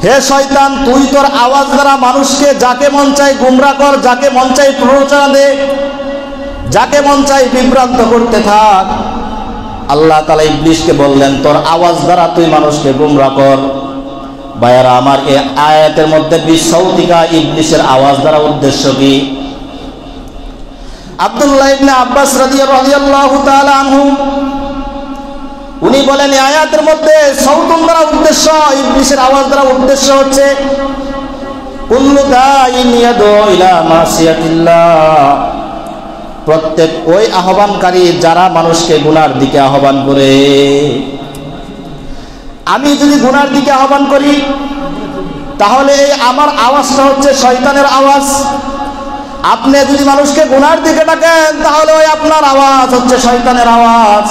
হে শয়তান, তুই তোর আওয়াজ দ্বারা মানুষকে যাকে মন চাই গুমরা কর, যাকে মন চাই প্ররোচনা দে, যাকে মন চাই বিভ্রান্ত করতে থাক। আল্লাহ তাআলা ইবলিসকে বললেন, তোর আওয়াজ দ্বারা তুই মানুষকে গুমরা কর। ভাইয়ারা আমার, এই আয়াতের মধ্যে বিসৌতিকা ইবলিসের আওয়াজ দ্বারা উদ্দেশ্য কি? আব্দুল্লাহ ইবনে আব্বাস রাদিয়াল্লাহু তাআলা আনহু উনি বলেন, এই আয়াতের মধ্যে সৌতুন দ্বারা উদ্দেশ্য, ইবলিসের আওয়াজ দ্বারা উদ্দেশ্য হচ্ছে কুল্লু দাইন ইয়াদউ ইলা মাসিয়াতিল্লাহ, প্রত্যেক ওই আহ্বানকারী যারা মানুষকে গুনার দিকে আহ্বান করে। আমি যদি গুনার দিকে আহ্বান করি তাহলে এই আমার আওয়াজটা হচ্ছে শয়তানের আওয়াজ। আপনি যদি মানুষকে গুনার দিকে ডাকেন তাহলে ওই আপনার আওয়াজ হচ্ছে শয়তানের আওয়াজ।